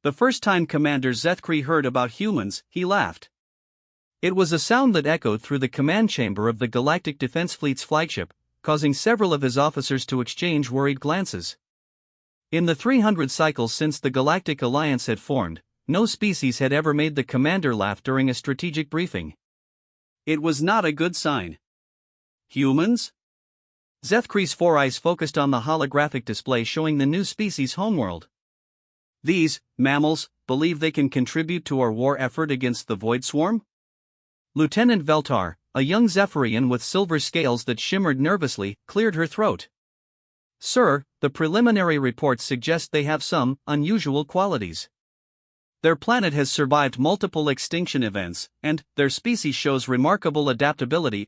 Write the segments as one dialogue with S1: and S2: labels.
S1: The first time Commander Zethkri heard about humans, he laughed. It was a sound that echoed through the command chamber of the Galactic Defense Fleet's flagship, causing several of his officers to exchange worried glances. In the 300 cycles since the Galactic Alliance had formed, no species had ever made the commander laugh during a strategic briefing. It was not a good sign. Humans? Zethkri's four eyes focused on the holographic display showing the new species' homeworld. These mammals believe they can contribute to our war effort against the Void Swarm? Lieutenant Veltar, a young Zephyrian with silver scales that shimmered nervously, cleared her throat. Sir, the preliminary reports suggest they have some unusual qualities. Their planet has survived multiple extinction events, and their species shows remarkable adaptability.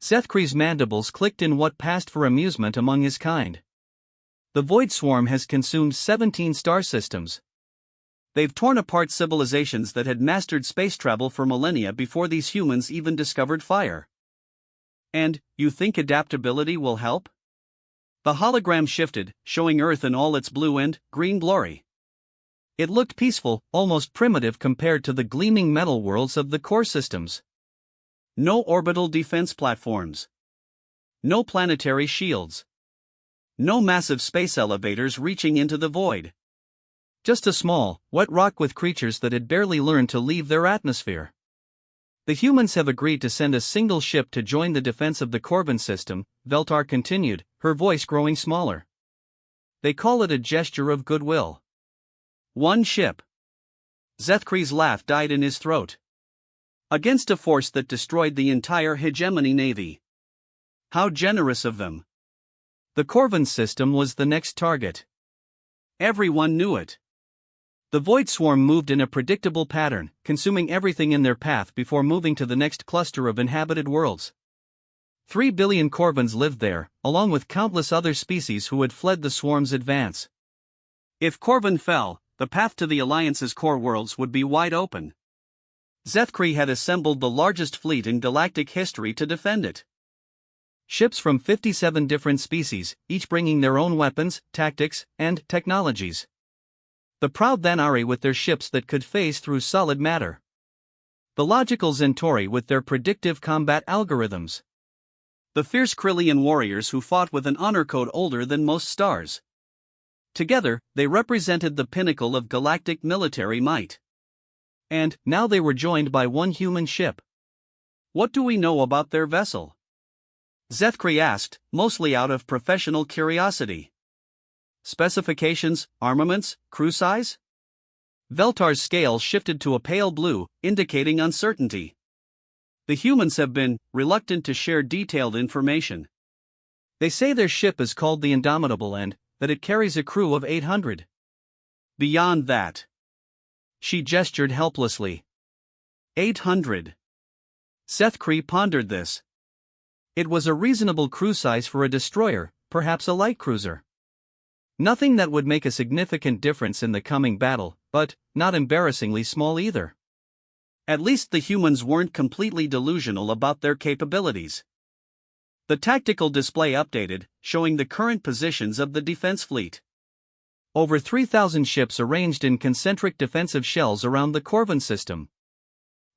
S1: Zethkri's mandibles clicked in what passed for amusement among his kind. The Void Swarm has consumed 17 star systems. They've torn apart civilizations that had mastered space travel for millennia before these humans even discovered fire. And, you think adaptability will help? The hologram shifted, showing Earth in all its blue and green glory. It looked peaceful, almost primitive compared to the gleaming metal worlds of the core systems. No orbital defense platforms. No planetary shields. No massive space elevators reaching into the void. Just a small, wet rock with creatures that had barely learned to leave their atmosphere. The humans have agreed to send a single ship to join the defense of the Corvin system, Veltar continued, her voice growing smaller. They call it a gesture of goodwill. One ship. Zethkri's laugh died in his throat. Against a force that destroyed the entire hegemony navy. How generous of them. The Corvin system was the next target. Everyone knew it. The Void Swarm moved in a predictable pattern, consuming everything in their path before moving to the next cluster of inhabited worlds. 3 billion Corvins lived there, along with countless other species who had fled the Swarm's advance. If Corvin fell, the path to the Alliance's core worlds would be wide open. Zethkri had assembled the largest fleet in galactic history to defend it. Ships from 57 different species, each bringing their own weapons, tactics, and technologies. The proud Thanari with their ships that could phase through solid matter. The logical Zentauri with their predictive combat algorithms. The fierce Krillian warriors who fought with an honor code older than most stars. Together, they represented the pinnacle of galactic military might. And now they were joined by one human ship. What do we know about their vessel? Zethkri asked, mostly out of professional curiosity. Specifications, armaments, crew size? Veltar's scale shifted to a pale blue, indicating uncertainty. The humans have been reluctant to share detailed information. They say their ship is called the Indomitable and that it carries a crew of 800. Beyond that. She gestured helplessly. 800. Zethkri pondered this. It was a reasonable crew size for a destroyer, perhaps a light cruiser. Nothing that would make a significant difference in the coming battle, but not embarrassingly small either. At least the humans weren't completely delusional about their capabilities. The tactical display updated, showing the current positions of the defense fleet. Over 3,000 ships arranged in concentric defensive shells around the Corvin system.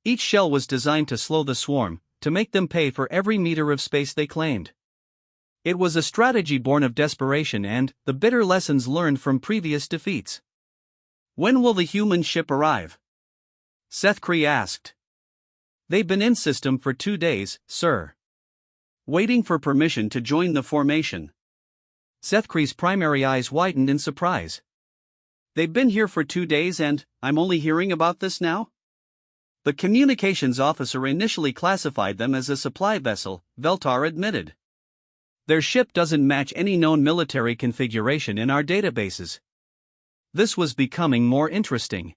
S1: Each shell was designed to slow the swarm, to make them pay for every meter of space they claimed. It was a strategy born of desperation and the bitter lessons learned from previous defeats. When will the human ship arrive? Zethkri asked. They've been in system for 2 days, sir. Waiting for permission to join the formation. Zethkri's primary eyes widened in surprise. They've been here for 2 days and I'm only hearing about this now? The communications officer initially classified them as a supply vessel, Veltar admitted. Their ship doesn't match any known military configuration in our databases. This was becoming more interesting.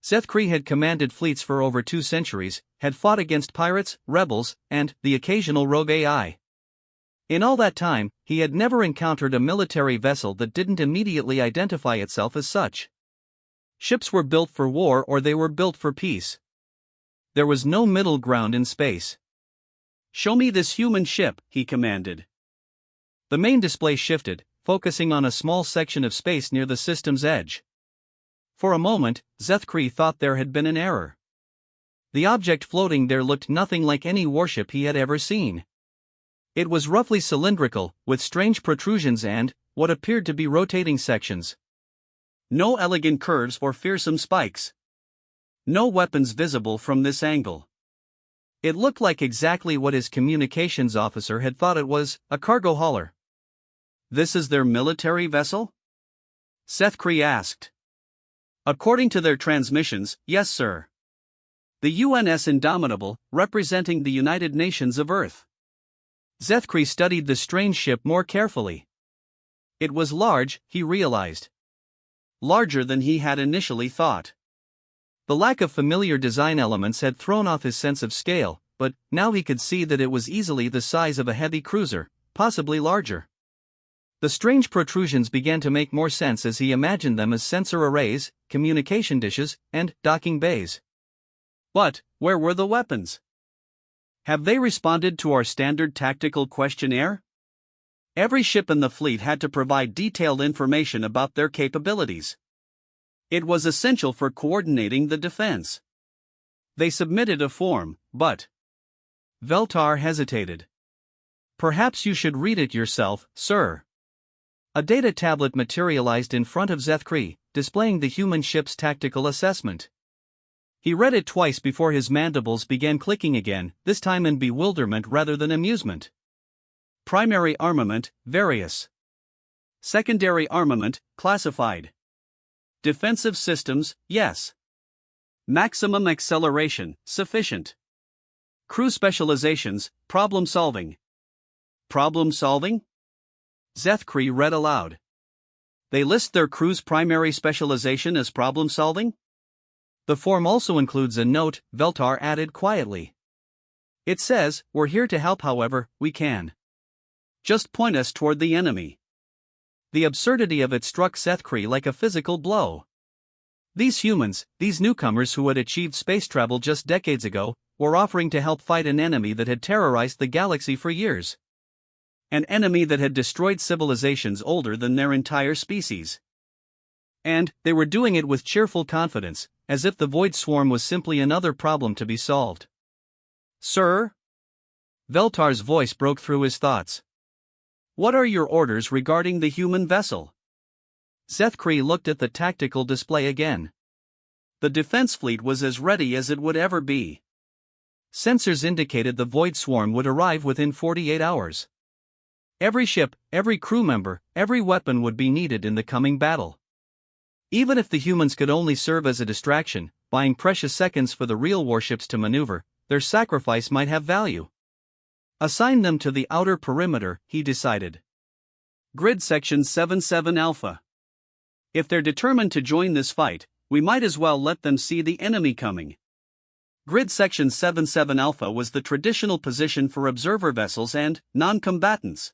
S1: Zethkri had commanded fleets for over 2 centuries, had fought against pirates, rebels, and the occasional rogue AI. In all that time, he had never encountered a military vessel that didn't immediately identify itself as such. Ships were built for war or they were built for peace. There was no middle ground in space. Show me this human ship, he commanded. The main display shifted, focusing on a small section of space near the system's edge. For a moment, Zethkri thought there had been an error. The object floating there looked nothing like any warship he had ever seen. It was roughly cylindrical, with strange protrusions and what appeared to be rotating sections. No elegant curves or fearsome spikes. No weapons visible from this angle. It looked like exactly what his communications officer had thought it was, a cargo hauler. "This is their military vessel?" Zethkri asked. "According to their transmissions, yes, sir. The UNS Indomitable, representing the United Nations of Earth." Zethkri studied the strange ship more carefully. It was large, he realized. Larger than he had initially thought. The lack of familiar design elements had thrown off his sense of scale, but now he could see that it was easily the size of a heavy cruiser, possibly larger. The strange protrusions began to make more sense as he imagined them as sensor arrays, communication dishes, and docking bays. But where were the weapons? Have they responded to our standard tactical questionnaire? Every ship in the fleet had to provide detailed information about their capabilities. It was essential for coordinating the defense. They submitted a form, but Veltar hesitated. "Perhaps you should read it yourself, sir." A data tablet materialized in front of Zethkri, displaying the human ship's tactical assessment. He read it twice before his mandibles began clicking again, this time in bewilderment rather than amusement. Primary armament, various. Secondary armament, classified. Defensive systems, yes. Maximum acceleration, sufficient. Crew specializations, problem solving. Problem solving? Zethkri read aloud. They list their crew's primary specialization as problem solving? The form also includes a note, Veltar added quietly. It says, "We're here to help however we can. Just point us toward the enemy." The absurdity of it struck Zethkri like a physical blow. These humans, these newcomers who had achieved space travel just decades ago, were offering to help fight an enemy that had terrorized the galaxy for years. An enemy that had destroyed civilizations older than their entire species. And they were doing it with cheerful confidence, as if the Void Swarm was simply another problem to be solved. "Sir?" Veltar's voice broke through his thoughts. "What are your orders regarding the human vessel?" Zethkri looked at the tactical display again. The defense fleet was as ready as it would ever be. Sensors indicated the Void Swarm would arrive within 48 hours. Every ship, every crew member, every weapon would be needed in the coming battle. Even if the humans could only serve as a distraction, buying precious seconds for the real warships to maneuver, their sacrifice might have value. Assign them to the outer perimeter, he decided. Grid Section 77 Alpha. If they're determined to join this fight, we might as well let them see the enemy coming. Grid Section 77 Alpha was the traditional position for observer vessels and non-combatants.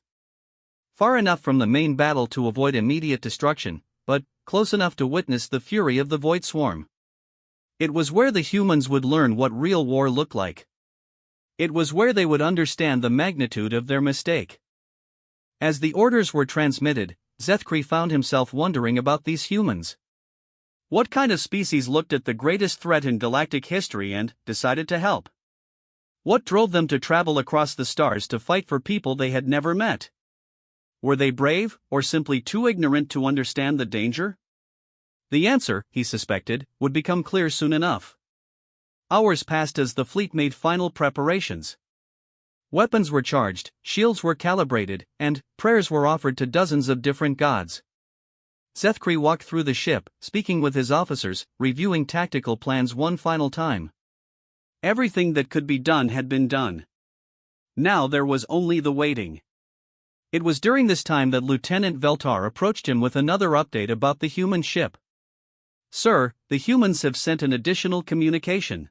S1: Far enough from the main battle to avoid immediate destruction, but close enough to witness the fury of the Void Swarm. It was where the humans would learn what real war looked like. It was where they would understand the magnitude of their mistake. As the orders were transmitted, Zethkri found himself wondering about these humans. What kind of species looked at the greatest threat in galactic history and decided to help? What drove them to travel across the stars to fight for people they had never met? Were they brave, or simply too ignorant to understand the danger? The answer, he suspected, would become clear soon enough. Hours passed as the fleet made final preparations. Weapons were charged, shields were calibrated, and prayers were offered to dozens of different gods. Zethkri walked through the ship, speaking with his officers, reviewing tactical plans one final time. Everything that could be done had been done. Now there was only the waiting. It was during this time that Lieutenant Veltar approached him with another update about the human ship. "Sir, the humans have sent an additional communication.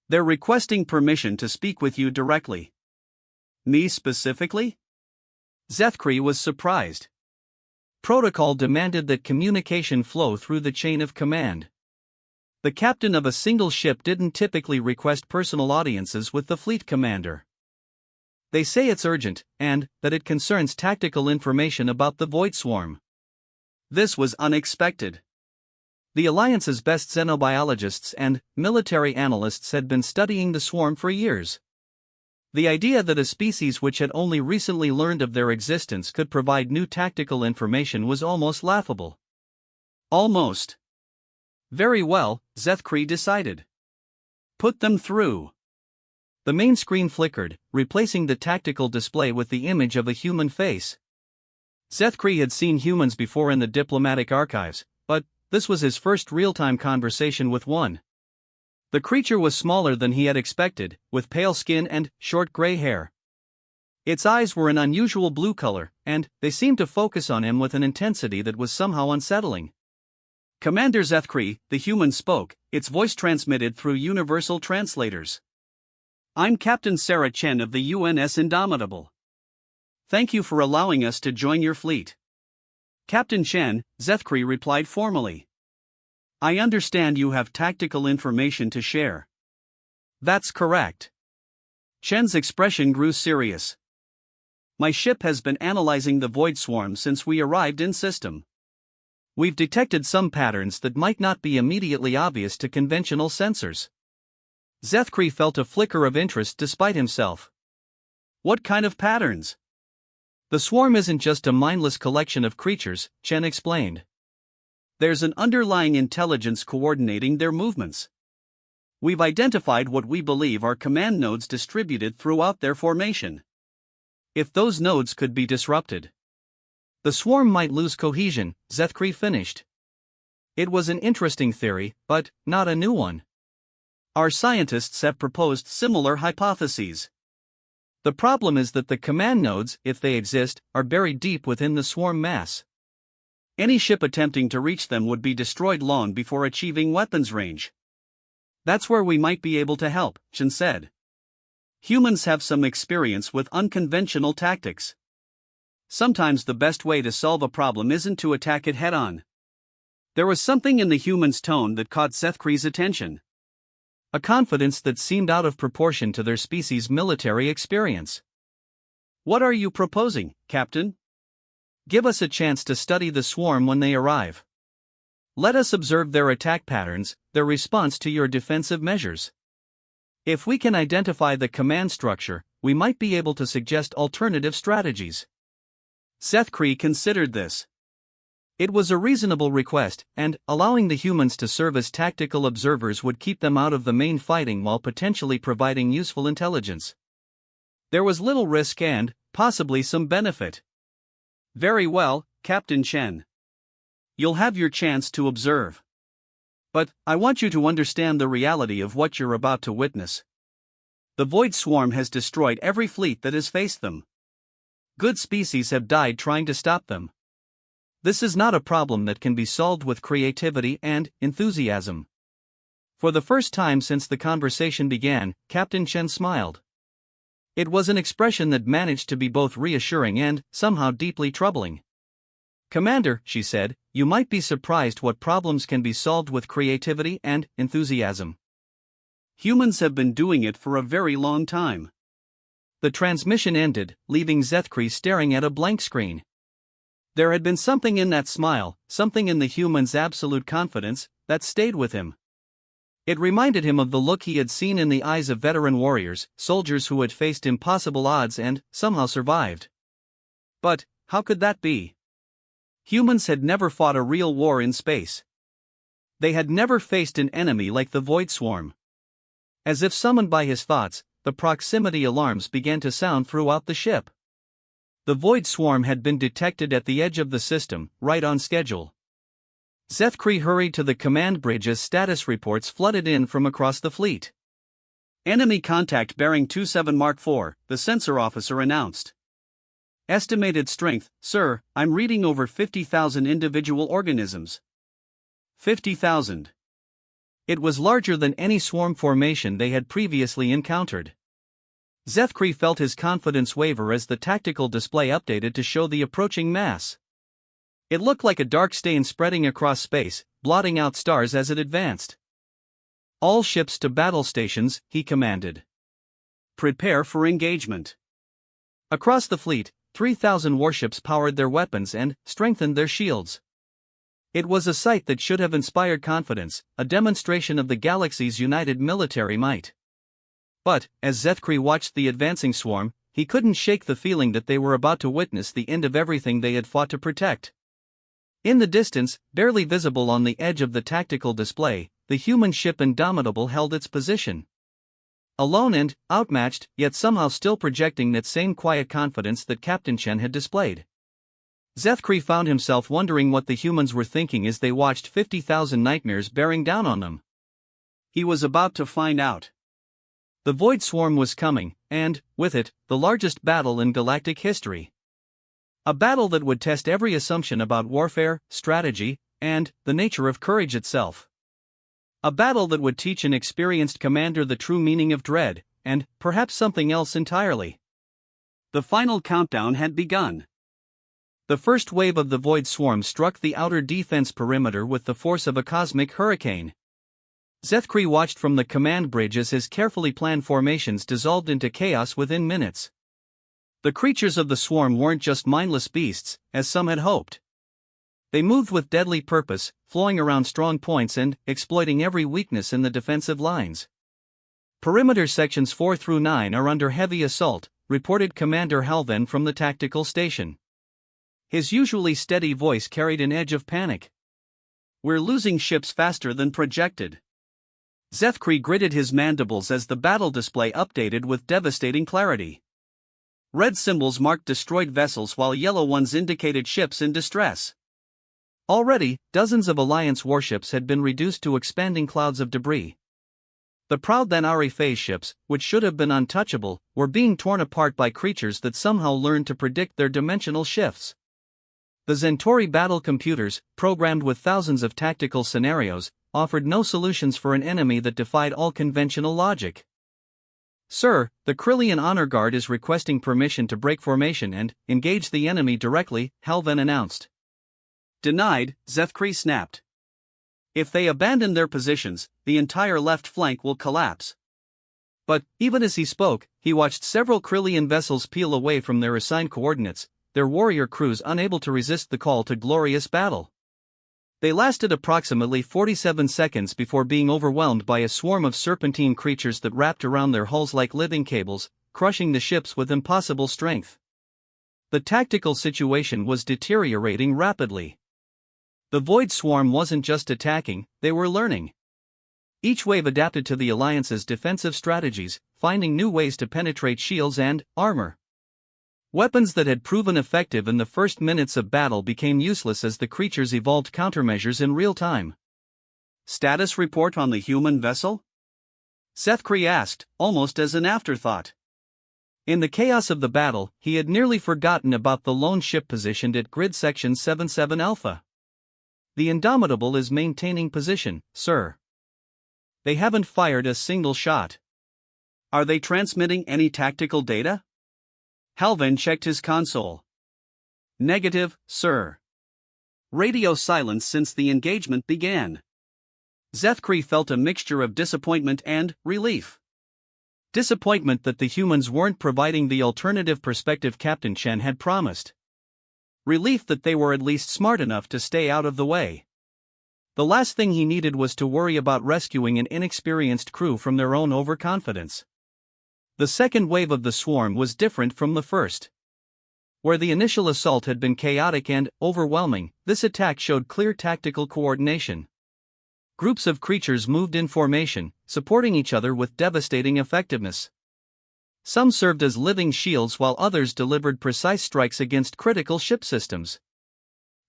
S1: They're requesting permission to speak with you directly." "Me specifically?" Zethkri was surprised. Protocol demanded that communication flow through the chain of command. The captain of a single ship didn't typically request personal audiences with the fleet commander. They say it's urgent, and that it concerns tactical information about the Void Swarm. This was unexpected. The Alliance's best xenobiologists and military analysts had been studying the swarm for years. The idea that a species which had only recently learned of their existence could provide new tactical information was almost laughable. Almost. Very well, Zethkri decided. Put them through. The main screen flickered, replacing the tactical display with the image of a human face. Zethkri had seen humans before in the diplomatic archives, but this was his first real-time conversation with one. The creature was smaller than he had expected, with pale skin and short gray hair. Its eyes were an unusual blue color, and they seemed to focus on him with an intensity that was somehow unsettling. Commander Zethkri, the human spoke, its voice transmitted through universal translators. I'm Captain Sarah Chen of the UNS Indomitable. Thank you for allowing us to join your fleet. Captain Chen, Zethkri replied formally. I understand you have tactical information to share. That's correct. Chen's expression grew serious. My ship has been analyzing the Void Swarm since we arrived in system. We've detected some patterns that might not be immediately obvious to conventional sensors. Zethkri felt a flicker of interest despite himself. What kind of patterns? The swarm isn't just a mindless collection of creatures, Chen explained. There's an underlying intelligence coordinating their movements. We've identified what we believe are command nodes distributed throughout their formation. If those nodes could be disrupted, the swarm might lose cohesion, Zethkri finished. It was an interesting theory, but not a new one. Our scientists have proposed similar hypotheses. The problem is that the command nodes, if they exist, are buried deep within the swarm mass. Any ship attempting to reach them would be destroyed long before achieving weapons range. That's where we might be able to help, Chen said. Humans have some experience with unconventional tactics. Sometimes the best way to solve a problem isn't to attack it head-on. There was something in the human's tone that caught Zethkri's attention. A confidence that seemed out of proportion to their species' military experience. What are you proposing, Captain? Give us a chance to study the swarm when they arrive. Let us observe their attack patterns, their response to your defensive measures. If we can identify the command structure, we might be able to suggest alternative strategies. Zethkri considered this. It was a reasonable request, and allowing the humans to serve as tactical observers would keep them out of the main fighting while potentially providing useful intelligence. There was little risk and, possibly, some benefit. Very well, Captain Chen. You'll have your chance to observe. But I want you to understand the reality of what you're about to witness. The Void Swarm has destroyed every fleet that has faced them. Good species have died trying to stop them. This is not a problem that can be solved with creativity and enthusiasm. For the first time since the conversation began, Captain Chen smiled. It was an expression that managed to be both reassuring and, somehow, deeply troubling. Commander, she said, you might be surprised what problems can be solved with creativity and enthusiasm. Humans have been doing it for a very long time. The transmission ended, leaving Zethkri staring at a blank screen. There had been something in that smile, something in the human's absolute confidence, that stayed with him. It reminded him of the look he had seen in the eyes of veteran warriors, soldiers who had faced impossible odds and, somehow, survived. But, how could that be? Humans had never fought a real war in space. They had never faced an enemy like the Void Swarm. As if summoned by his thoughts, the proximity alarms began to sound throughout the ship. The Void Swarm had been detected at the edge of the system, right on schedule. Zethkri hurried to the command bridge as status reports flooded in from across the fleet. Enemy contact bearing 27 Mark IV, the sensor officer announced. Estimated strength, sir, I'm reading over 50,000 individual organisms. 50,000. It was larger than any swarm formation they had previously encountered. Zethkri felt his confidence waver as the tactical display updated to show the approaching mass. It looked like a dark stain spreading across space, blotting out stars as it advanced. All ships to battle stations, he commanded. Prepare for engagement. Across the fleet, 3,000 warships powered their weapons and strengthened their shields. It was a sight that should have inspired confidence, a demonstration of the galaxy's united military might. But, as Zethkri watched the advancing swarm, he couldn't shake the feeling that they were about to witness the end of everything they had fought to protect. In the distance, barely visible on the edge of the tactical display, the human ship Indomitable held its position. Alone and outmatched, yet somehow still projecting that same quiet confidence that Captain Chen had displayed. Zethkri found himself wondering what the humans were thinking as they watched 50,000 nightmares bearing down on them. He was about to find out. The Void Swarm was coming, and, with it, the largest battle in galactic history. A battle that would test every assumption about warfare, strategy, and the nature of courage itself. A battle that would teach an experienced commander the true meaning of dread, and perhaps something else entirely. The final countdown had begun. The first wave of the Void Swarm struck the outer defense perimeter with the force of a cosmic hurricane. Zethkri watched from the command bridge as his carefully planned formations dissolved into chaos within minutes. The creatures of the swarm weren't just mindless beasts, as some had hoped. They moved with deadly purpose, flowing around strong points and exploiting every weakness in the defensive lines. Perimeter sections 4 through 9 are under heavy assault, reported Commander Halven from the tactical station. His usually steady voice carried an edge of panic. "We're losing ships faster than projected." Zethkri gritted his mandibles as the battle display updated with devastating clarity. Red symbols marked destroyed vessels while yellow ones indicated ships in distress. Already, dozens of Alliance warships had been reduced to expanding clouds of debris. The proud Thanari phase ships, which should have been untouchable, were being torn apart by creatures that somehow learned to predict their dimensional shifts. The Centauri battle computers, programmed with thousands of tactical scenarios, offered no solutions for an enemy that defied all conventional logic. "Sir, the Krillian Honor Guard is requesting permission to break formation and engage the enemy directly," Halven announced. "Denied," Zethkri snapped. "If they abandon their positions, the entire left flank will collapse." But, even as he spoke, he watched several Krillian vessels peel away from their assigned coordinates, their warrior crews unable to resist the call to glorious battle. They lasted approximately 47 seconds before being overwhelmed by a swarm of serpentine creatures that wrapped around their hulls like living cables, crushing the ships with impossible strength. The tactical situation was deteriorating rapidly. The Void Swarm wasn't just attacking, they were learning. Each wave adapted to the Alliance's defensive strategies, finding new ways to penetrate shields and armor. Weapons that had proven effective in the first minutes of battle became useless as the creatures evolved countermeasures in real time. "Status report on the human vessel?" Zethkri asked, almost as an afterthought. In the chaos of the battle, he had nearly forgotten about the lone ship positioned at grid section 77 Alpha. "The Indomitable is maintaining position, sir. They haven't fired a single shot." "Are they transmitting any tactical data?" Halven checked his console. "Negative, sir. Radio silence since the engagement began." Zethkri felt a mixture of disappointment and relief. Disappointment that the humans weren't providing the alternative perspective Captain Chen had promised. Relief that they were at least smart enough to stay out of the way. The last thing he needed was to worry about rescuing an inexperienced crew from their own overconfidence. The second wave of the swarm was different from the first. Where the initial assault had been chaotic and overwhelming, this attack showed clear tactical coordination. Groups of creatures moved in formation, supporting each other with devastating effectiveness. Some served as living shields while others delivered precise strikes against critical ship systems.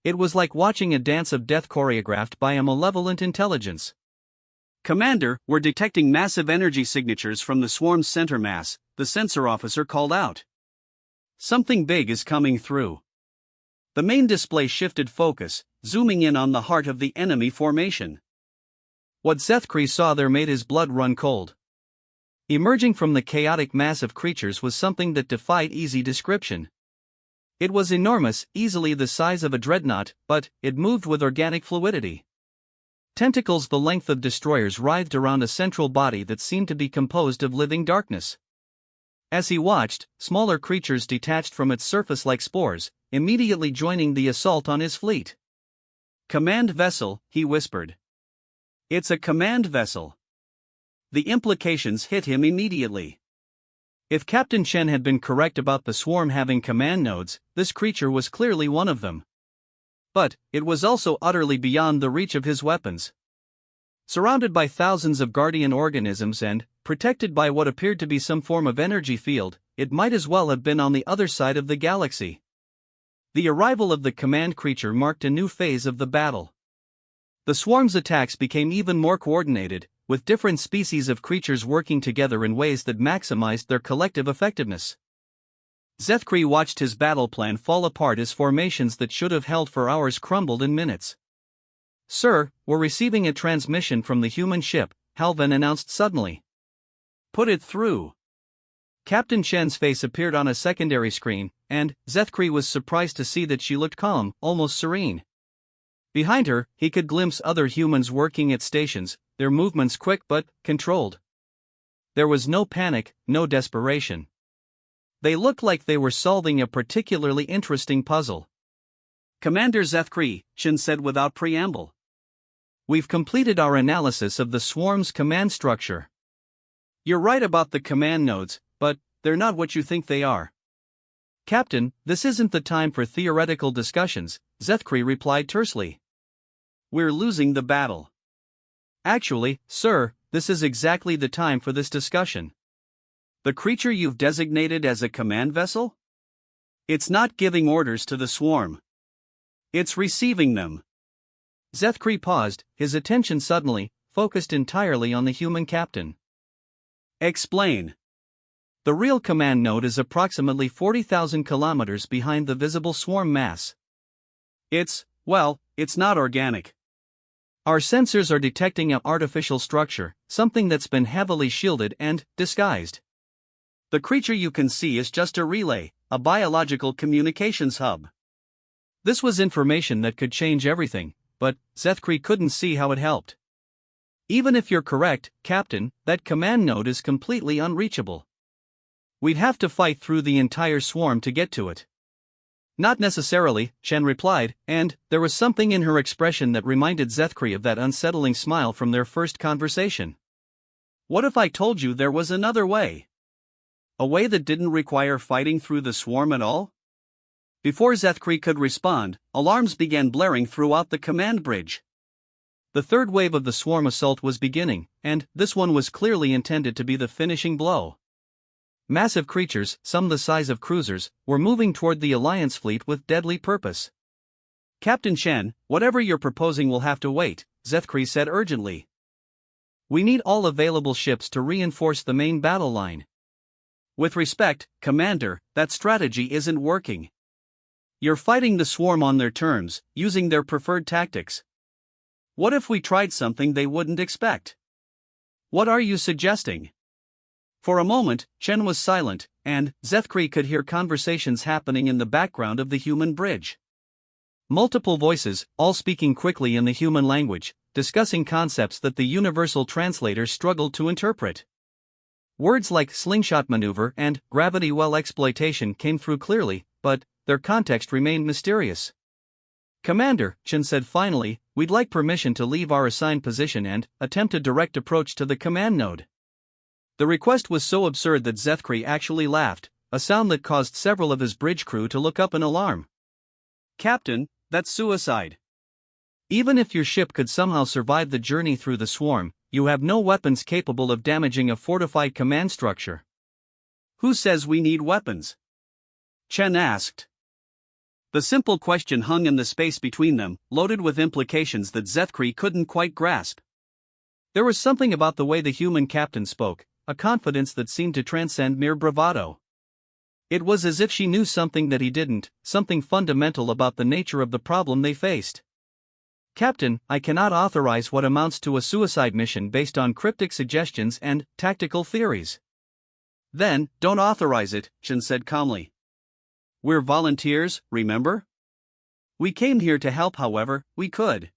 S1: It was like watching a dance of death choreographed by a malevolent intelligence. "Commander, we're detecting massive energy signatures from the swarm's center mass," the sensor officer called out. "Something big is coming through." The main display shifted focus, zooming in on the heart of the enemy formation. What Zethkri saw there made his blood run cold. Emerging from the chaotic mass of creatures was something that defied easy description. It was enormous, easily the size of a dreadnought, but it moved with organic fluidity. Tentacles the length of destroyers writhed around a central body that seemed to be composed of living darkness. As he watched, smaller creatures detached from its surface like spores, immediately joining the assault on his fleet. "Command vessel," he whispered. "It's a command vessel." The implications hit him immediately. If Captain Chen had been correct about the swarm having command nodes, this creature was clearly one of them. But it was also utterly beyond the reach of his weapons. Surrounded by thousands of guardian organisms and protected by what appeared to be some form of energy field, it might as well have been on the other side of the galaxy. The arrival of the command creature marked a new phase of the battle. The swarm's attacks became even more coordinated, with different species of creatures working together in ways that maximized their collective effectiveness. Zethkri watched his battle plan fall apart as formations that should have held for hours crumbled in minutes. "Sir, we're receiving a transmission from the human ship," Halvan announced suddenly. "Put it through." Captain Chen's face appeared on a secondary screen, and Zethkri was surprised to see that she looked calm, almost serene. Behind her, he could glimpse other humans working at stations, their movements quick but controlled. There was no panic, no desperation. They looked like they were solving a particularly interesting puzzle. "Commander Zethkri," Chen said without preamble. "We've completed our analysis of the swarm's command structure. You're right about the command nodes, but they're not what you think they are." "Captain, this isn't the time for theoretical discussions," Zethkri replied tersely. "We're losing the battle." "Actually, sir, this is exactly the time for this discussion." "The creature you've designated as a command vessel? It's not giving orders to the swarm. It's receiving them." Zethkri paused, his attention suddenly focused entirely on the human captain. "Explain." "The real command node is approximately 40,000 kilometers behind the visible swarm mass. It's not organic. Our sensors are detecting an artificial structure, something that's been heavily shielded and disguised. The creature you can see is just a relay, a biological communications hub." This was information that could change everything, but Zethkri couldn't see how it helped. "Even if you're correct, Captain, that command node is completely unreachable. We'd have to fight through the entire swarm to get to it." "Not necessarily," Chen replied, and there was something in her expression that reminded Zethkri of that unsettling smile from their first conversation. "What if I told you there was another way? A way that didn't require fighting through the swarm at all?" Before Zethkri could respond, alarms began blaring throughout the command bridge. The third wave of the swarm assault was beginning, and this one was clearly intended to be the finishing blow. Massive creatures, some the size of cruisers, were moving toward the Alliance fleet with deadly purpose. "Captain Chen, whatever you're proposing will have to wait," Zethkri said urgently. "We need all available ships to reinforce the main battle line." "With respect, Commander, that strategy isn't working. You're fighting the swarm on their terms, using their preferred tactics. What if we tried something they wouldn't expect? What are you suggesting?" For a moment, Chen was silent, and Zethkri could hear conversations happening in the background of the human bridge. Multiple voices, all speaking quickly in the human language, discussing concepts that the universal translator struggled to interpret. Words like slingshot maneuver and gravity well exploitation came through clearly, but their context remained mysterious. "Commander," Chen said finally, "we'd like permission to leave our assigned position and attempt a direct approach to the command node." The request was so absurd that Zethkri actually laughed, a sound that caused several of his bridge crew to look up in alarm. "Captain, that's suicide. Even if your ship could somehow survive the journey through the swarm, you have no weapons capable of damaging a fortified command structure." "Who says we need weapons?" Chen asked. The simple question hung in the space between them, loaded with implications that Zethkri couldn't quite grasp. There was something about the way the human captain spoke, a confidence that seemed to transcend mere bravado. It was as if she knew something that he didn't, something fundamental about the nature of the problem they faced. "Captain, I cannot authorize what amounts to a suicide mission based on cryptic suggestions and tactical theories." "Then, don't authorize it," Chen said calmly. "We're volunteers, remember? We came here to help however we could.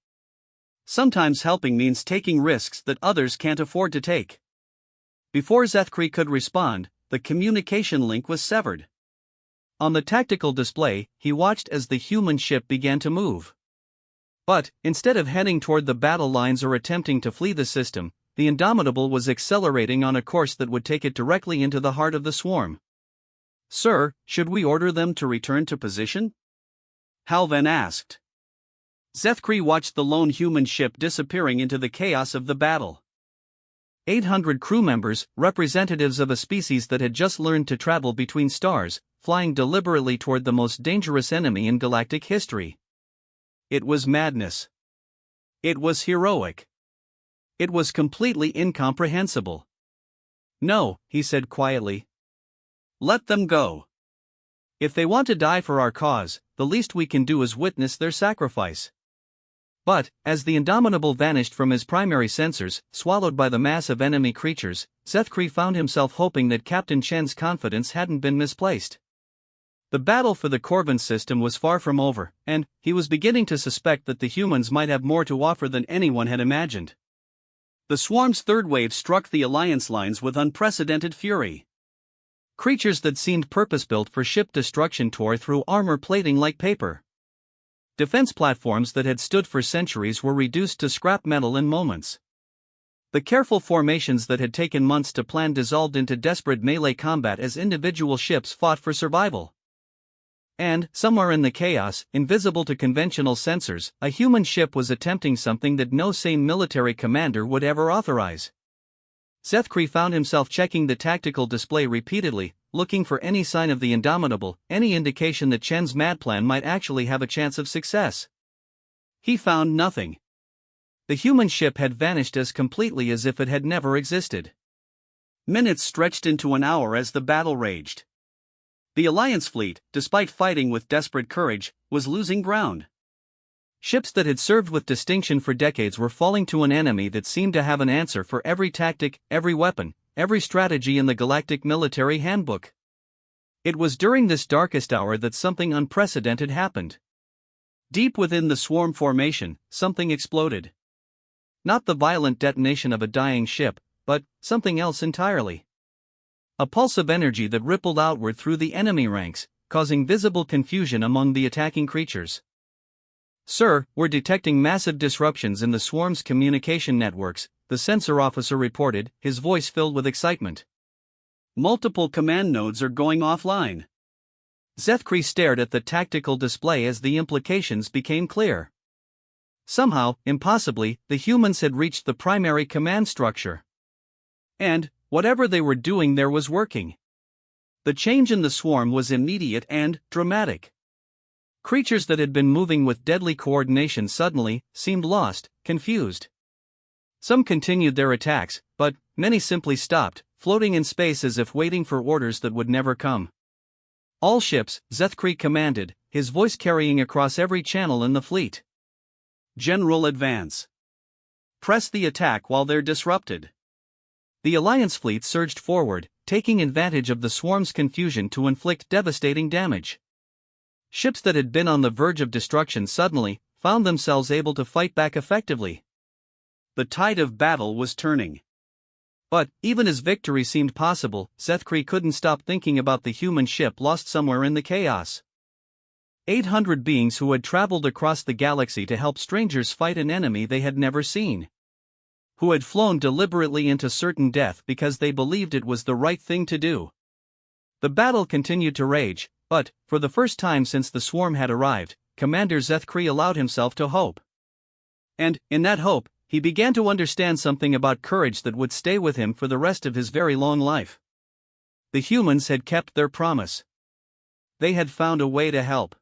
S1: Sometimes helping means taking risks that others can't afford to take." Before Zethkri could respond, the communication link was severed. On the tactical display, he watched as the human ship began to move. But, instead of heading toward the battle lines or attempting to flee the system, the Indomitable was accelerating on a course that would take it directly into the heart of the swarm. "Sir, should we order them to return to position?" Hal then asked. Zethkri watched the lone human ship disappearing into the chaos of the battle. 800 crew members, representatives of a species that had just learned to travel between stars, flying deliberately toward the most dangerous enemy in galactic history. It was madness. It was heroic. It was completely incomprehensible. "No," he said quietly. "Let them go. If they want to die for our cause, the least we can do is witness their sacrifice." But, as the Indomitable vanished from his primary sensors, swallowed by the mass of enemy creatures, Zethkri found himself hoping that Captain Chen's confidence hadn't been misplaced. The battle for the Corvin system was far from over, and he was beginning to suspect that the humans might have more to offer than anyone had imagined. The swarm's third wave struck the Alliance lines with unprecedented fury. Creatures that seemed purpose-built for ship destruction tore through armor plating like paper. Defense platforms that had stood for centuries were reduced to scrap metal in moments. The careful formations that had taken months to plan dissolved into desperate melee combat as individual ships fought for survival. And, somewhere in the chaos, invisible to conventional sensors, a human ship was attempting something that no sane military commander would ever authorize. Zethkri found himself checking the tactical display repeatedly, looking for any sign of the Indomitable, any indication that Chen's mad plan might actually have a chance of success. He found nothing. The human ship had vanished as completely as if it had never existed. Minutes stretched into an hour as the battle raged. The Alliance fleet, despite fighting with desperate courage, was losing ground. Ships that had served with distinction for decades were falling to an enemy that seemed to have an answer for every tactic, every weapon, every strategy in the Galactic Military Handbook. It was during this darkest hour that something unprecedented happened. Deep within the swarm formation, something exploded. Not the violent detonation of a dying ship, but something else entirely. A pulse of energy that rippled outward through the enemy ranks, causing visible confusion among the attacking creatures. "Sir, we're detecting massive disruptions in the swarm's communication networks," the sensor officer reported, his voice filled with excitement. "Multiple command nodes are going offline." Zethkri stared at the tactical display as the implications became clear. Somehow, impossibly, the humans had reached the primary command structure. And, whatever they were doing there was working. The change in the swarm was immediate and dramatic. Creatures that had been moving with deadly coordination suddenly seemed lost, confused. Some continued their attacks, but many simply stopped, floating in space as if waiting for orders that would never come. "All ships," Zethkri commanded, his voice carrying across every channel in the fleet. "General advance. Press the attack while they're disrupted." The Alliance fleet surged forward, taking advantage of the swarm's confusion to inflict devastating damage. Ships that had been on the verge of destruction suddenly found themselves able to fight back effectively. The tide of battle was turning. But, even as victory seemed possible, Zethkri couldn't stop thinking about the human ship lost somewhere in the chaos. 800 beings who had traveled across the galaxy to help strangers fight an enemy they had never seen. Who had flown deliberately into certain death because they believed it was the right thing to do. The battle continued to rage, but, for the first time since the swarm had arrived, Commander Zethkri allowed himself to hope. And, in that hope, he began to understand something about courage that would stay with him for the rest of his very long life. The humans had kept their promise. They had found a way to help.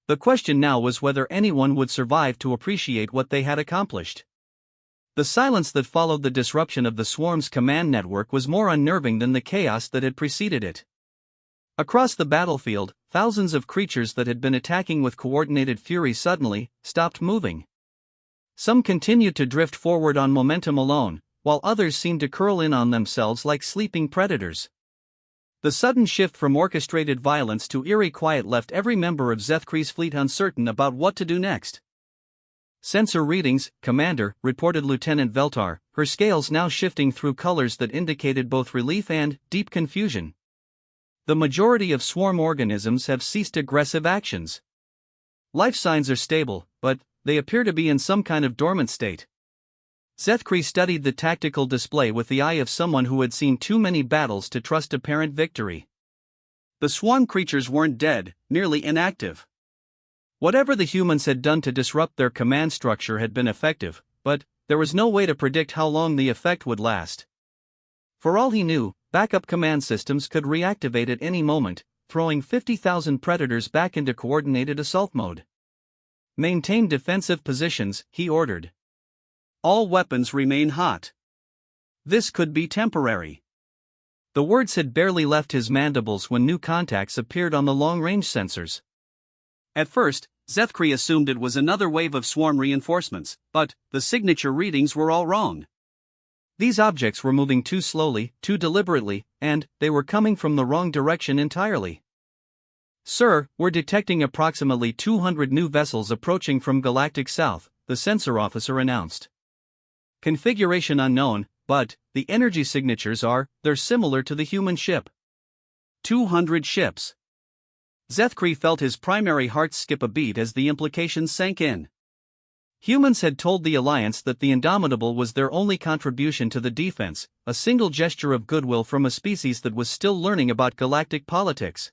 S1: The question now was whether anyone would survive to appreciate what they had accomplished. The silence that followed the disruption of the swarm's command network was more unnerving than the chaos that had preceded it. Across the battlefield, thousands of creatures that had been attacking with coordinated fury suddenly stopped moving. Some continued to drift forward on momentum alone, while others seemed to curl in on themselves like sleeping predators. The sudden shift from orchestrated violence to eerie quiet left every member of Zethkri's fleet uncertain about what to do next. Sensor readings, Commander, reported Lieutenant Veltar, her scales now shifting through colors that indicated both relief and deep confusion. The majority of swarm organisms have ceased aggressive actions. Life signs are stable, but they appear to be in some kind of dormant state. Zethkri studied the tactical display with the eye of someone who had seen too many battles to trust apparent victory. The swarm creatures weren't dead, merely inactive. Whatever the humans had done to disrupt their command structure had been effective, but there was no way to predict how long the effect would last. For all he knew, backup command systems could reactivate at any moment, throwing 50,000 predators back into coordinated assault mode. Maintain defensive positions, he ordered. All weapons remain hot. This could be temporary. The words had barely left his mandibles when new contacts appeared on the long-range sensors. At first, Zethkri assumed it was another wave of swarm reinforcements, but the signature readings were all wrong. These objects were moving too slowly, too deliberately, and they were coming from the wrong direction entirely. "Sir, we're detecting approximately 200 new vessels approaching from Galactic South," the sensor officer announced. "Configuration unknown, but the energy signatures they're similar to the human ship." 200 ships. Zethkri felt his primary heart skip a beat as the implications sank in. Humans had told the Alliance that the Indomitable was their only contribution to the defense, a single gesture of goodwill from a species that was still learning about galactic politics.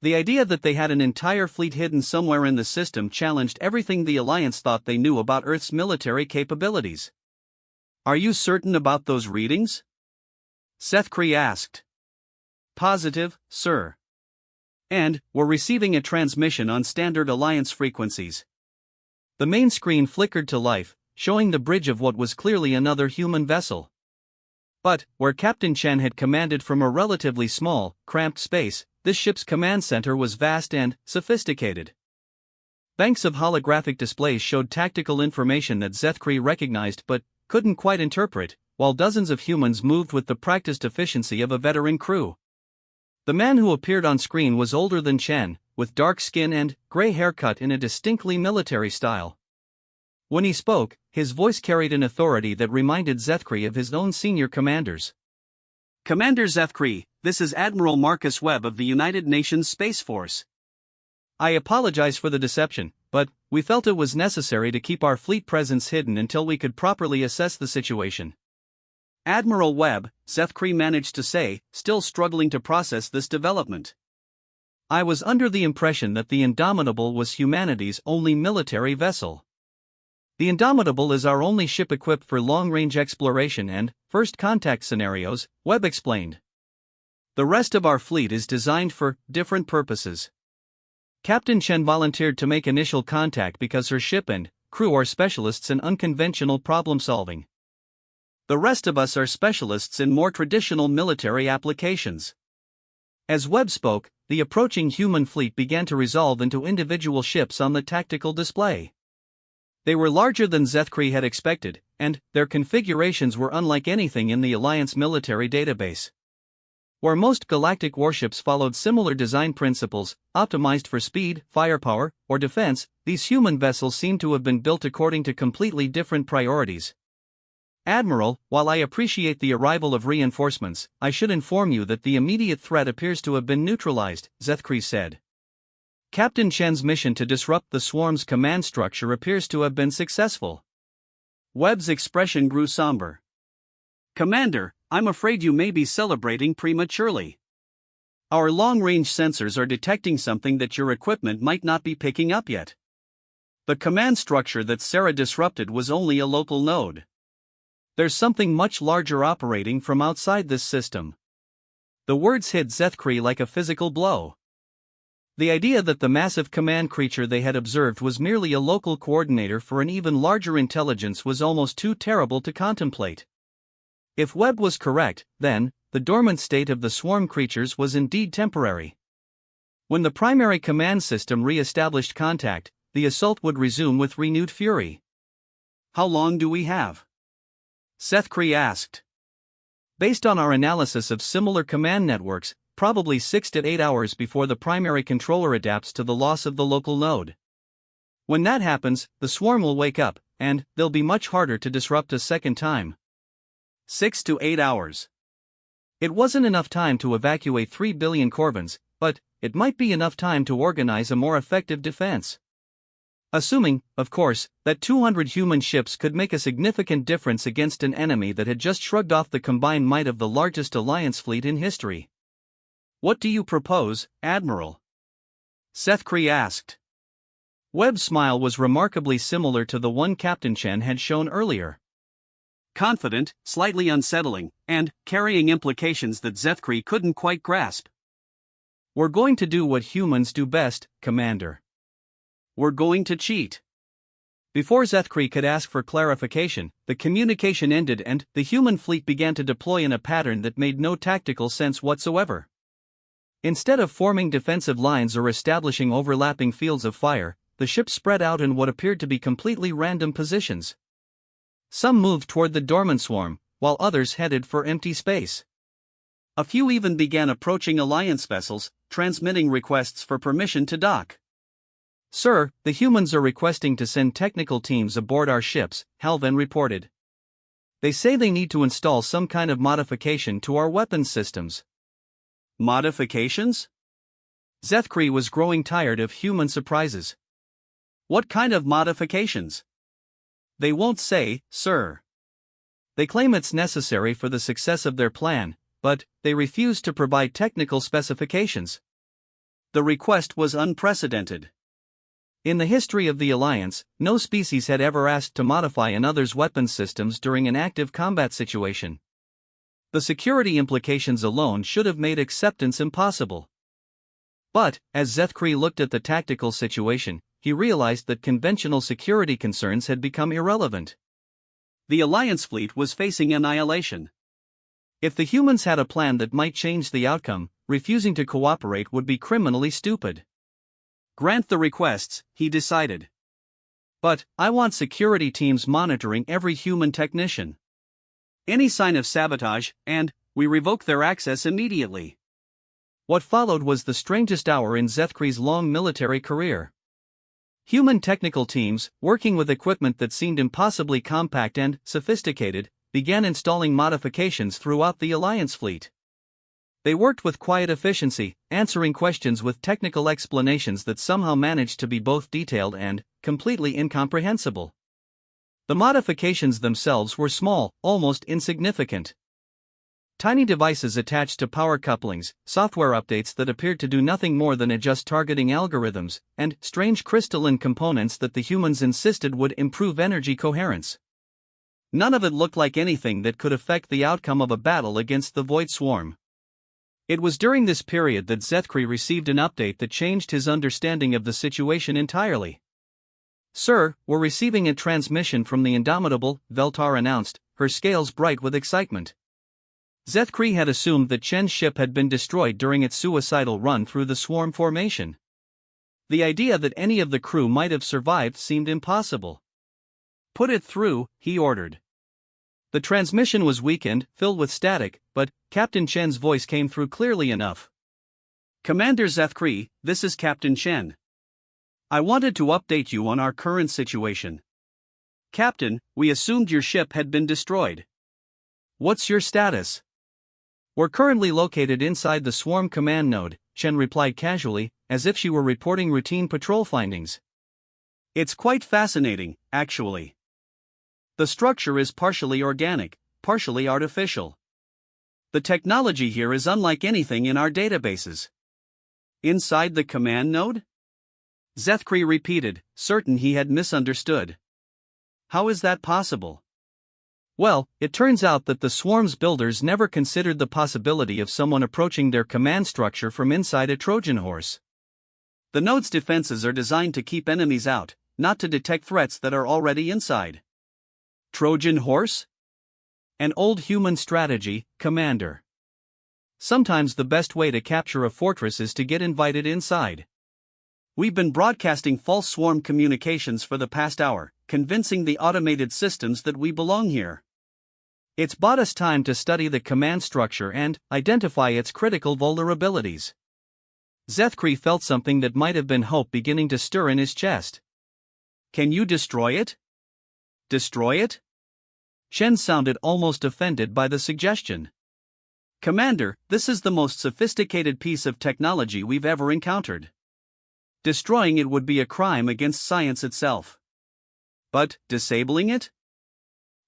S1: The idea that they had an entire fleet hidden somewhere in the system challenged everything the Alliance thought they knew about Earth's military capabilities. "Are you certain about those readings?" Zethkri asked. "Positive, sir. And we're receiving a transmission on standard Alliance frequencies." The main screen flickered to life, showing the bridge of what was clearly another human vessel. But, where Captain Chen had commanded from a relatively small, cramped space, this ship's command center was vast and sophisticated. Banks of holographic displays showed tactical information that Zethkri recognized but couldn't quite interpret, while dozens of humans moved with the practiced efficiency of a veteran crew. The man who appeared on screen was older than Chen, with dark skin and gray hair cut in a distinctly military style. When he spoke, his voice carried an authority that reminded Zethkri of his own senior commanders. "Commander Zethkri, this is Admiral Marcus Webb of the United Nations Space Force. I apologize for the deception, but we felt it was necessary to keep our fleet presence hidden until we could properly assess the situation." "Admiral Webb," Zethkri managed to say, still struggling to process this development. "I was under the impression that the Indomitable was humanity's only military vessel." "The Indomitable is our only ship equipped for long-range exploration and first contact scenarios," Webb explained. "The rest of our fleet is designed for different purposes." Captain Chen volunteered to make initial contact because her ship and crew are specialists in unconventional problem-solving. "The rest of us are specialists in more traditional military applications." As Webb spoke, the approaching human fleet began to resolve into individual ships on the tactical display. They were larger than Zethkri had expected, and their configurations were unlike anything in the Alliance military database. Where most galactic warships followed similar design principles, optimized for speed, firepower, or defense, these human vessels seemed to have been built according to completely different priorities. "Admiral, while I appreciate the arrival of reinforcements, I should inform you that the immediate threat appears to have been neutralized," Zethkri said. "Captain Chen's mission to disrupt the swarm's command structure appears to have been successful." Webb's expression grew somber. "Commander, I'm afraid you may be celebrating prematurely. Our long-range sensors are detecting something that your equipment might not be picking up yet. The command structure that Sarah disrupted was only a local node. There's something much larger operating from outside this system." The words hit Zethkri like a physical blow. The idea that the massive command creature they had observed was merely a local coordinator for an even larger intelligence was almost too terrible to contemplate. If Webb was correct, then the dormant state of the swarm creatures was indeed temporary. When the primary command system re-established contact, the assault would resume with renewed fury. "How long do we have?" Zethkri asked. "Based on our analysis of similar command networks, probably 6 to 8 hours before the primary controller adapts to the loss of the local node." When that happens, the swarm will wake up, and they'll be much harder to disrupt a second time. 6 to 8 hours. It wasn't enough time to evacuate 3 billion Corvins, but it might be enough time to organize a more effective defense. Assuming, of course, that 200 human ships could make a significant difference against an enemy that had just shrugged off the combined might of the largest alliance fleet in history. "What do you propose, Admiral?" Seth Cree asked. Webb's smile was remarkably similar to the one Captain Chen had shown earlier. Confident, slightly unsettling, and carrying implications that Zethkree couldn't quite grasp. "We're going to do what humans do best, Commander. We're going to cheat." Before Zethkree could ask for clarification, the communication ended and the human fleet began to deploy in a pattern that made no tactical sense whatsoever. Instead of forming defensive lines or establishing overlapping fields of fire, the ships spread out in what appeared to be completely random positions. Some moved toward the dormant swarm, while others headed for empty space. A few even began approaching Alliance vessels, transmitting requests for permission to dock. "Sir, the humans are requesting to send technical teams aboard our ships," Halvan reported. "They say they need to install some kind of modification to our weapons systems." Modifications? Zethkree was growing tired of human surprises. "What kind of modifications?" "They won't say, sir. They claim it's necessary for the success of their plan, but they refuse to provide technical specifications." The request was unprecedented. In the history of the Alliance, no species had ever asked to modify another's weapons systems during an active combat situation. The security implications alone should have made acceptance impossible. But, as Zethkree looked at the tactical situation, he realized that conventional security concerns had become irrelevant. The Alliance fleet was facing annihilation. If the humans had a plan that might change the outcome, refusing to cooperate would be criminally stupid. Grant the requests, he decided. "But I want security teams monitoring every human technician. Any sign of sabotage, and we revoke their access immediately." What followed was the strangest hour in Zethkree's long military career. Human technical teams, working with equipment that seemed impossibly compact and sophisticated, began installing modifications throughout the Alliance fleet. They worked with quiet efficiency, answering questions with technical explanations that somehow managed to be both detailed and completely incomprehensible. The modifications themselves were small, almost insignificant. Tiny devices attached to power couplings, software updates that appeared to do nothing more than adjust targeting algorithms, and strange crystalline components that the humans insisted would improve energy coherence. None of it looked like anything that could affect the outcome of a battle against the Void Swarm. It was during this period that Zethkree received an update that changed his understanding of the situation entirely. "Sir, we're receiving a transmission from the Indomitable," Veltar announced, her scales bright with excitement. Zethkree had assumed that Chen's ship had been destroyed during its suicidal run through the swarm formation. The idea that any of the crew might have survived seemed impossible. "Put it through," he ordered. The transmission was weakened, filled with static, but Captain Chen's voice came through clearly enough. "Commander Zethkree, this is Captain Chen. I wanted to update you on our current situation. Captain, we assumed your ship had been destroyed. What's your status?" "We're currently located inside the swarm command node," Chen replied casually, as if she were reporting routine patrol findings. "It's quite fascinating, actually. The structure is partially organic, partially artificial. The technology here is unlike anything in our databases." "Inside the command node?" Zethkree repeated, certain he had misunderstood. "How is that possible?" "Well, it turns out that the swarm's builders never considered the possibility of someone approaching their command structure from inside a Trojan horse. The node's defenses are designed to keep enemies out, not to detect threats that are already inside." "Trojan horse?" "An old human strategy, Commander. Sometimes the best way to capture a fortress is to get invited inside. We've been broadcasting false swarm communications for the past hour, convincing the automated systems that we belong here. It's bought us time to study the command structure and identify its critical vulnerabilities." Zethkree felt something that might have been hope beginning to stir in his chest. Can you destroy it? Destroy it? Shen sounded almost offended by the suggestion. Commander, this is the most sophisticated piece of technology we've ever encountered. Destroying it would be a crime against science itself. But, disabling it?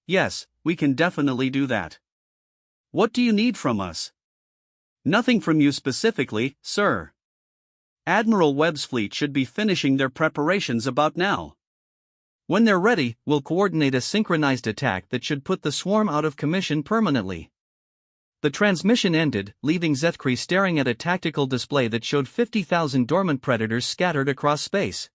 S1: Yes, we can definitely do that. What do you need from us? Nothing from you specifically, sir. Admiral Webb's fleet should be finishing their preparations about now. When they're ready, we'll coordinate a synchronized attack that should put the swarm out of commission permanently. The transmission ended, leaving Zethkri staring at a tactical display that showed 50,000 dormant predators scattered across space.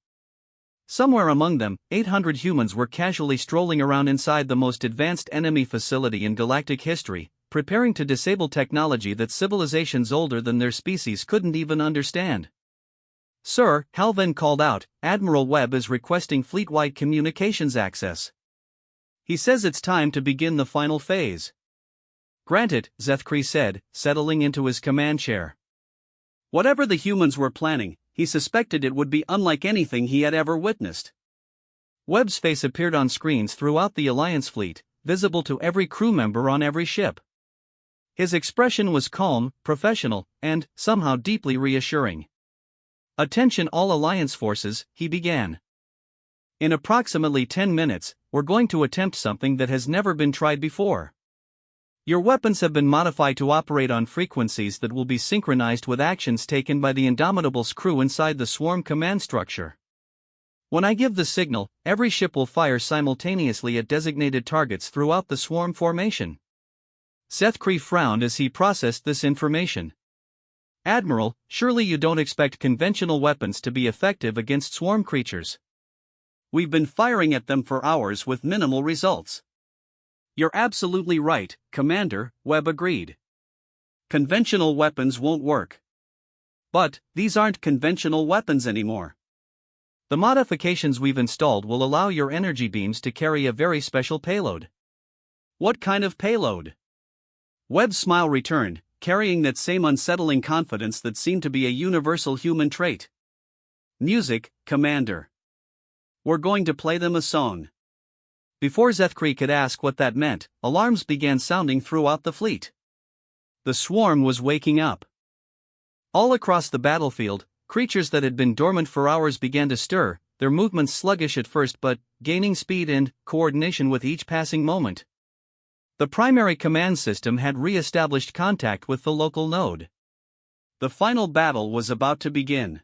S1: Somewhere among them, 800 humans were casually strolling around inside the most advanced enemy facility in galactic history, preparing to disable technology that civilizations older than their species couldn't even understand. Sir, Halven called out, Admiral Webb is requesting fleet-wide communications access. He says it's time to begin the final phase. Granted, Zethkri said, settling into his command chair. Whatever the humans were planning, he suspected it would be unlike anything he had ever witnessed. Webb's face appeared on screens throughout the Alliance fleet, visible to every crew member on every ship. His expression was calm, professional, and, somehow deeply reassuring. Attention all Alliance forces, he began. In approximately 10 minutes, we're going to attempt something that has never been tried before. Your weapons have been modified to operate on frequencies that will be synchronized with actions taken by the Indomitable's crew inside the swarm command structure. When I give the signal, every ship will fire simultaneously at designated targets throughout the swarm formation. Zethkri frowned as he processed this information. Admiral, surely you don't expect conventional weapons to be effective against swarm creatures. We've been firing at them for hours with minimal results. You're absolutely right, Commander, Webb agreed. Conventional weapons won't work. But, these aren't conventional weapons anymore. The modifications we've installed will allow your energy beams to carry a very special payload. What kind of payload? Webb's smile returned, carrying that same unsettling confidence that seemed to be a universal human trait. Music, Commander. We're going to play them a song. Before Zethkri could ask what that meant, alarms began sounding throughout the fleet. The swarm was waking up. All across the battlefield, creatures that had been dormant for hours began to stir, their movements sluggish at first but gaining speed and coordination with each passing moment. The primary command system had re-established contact with the local node. The final battle was about to begin.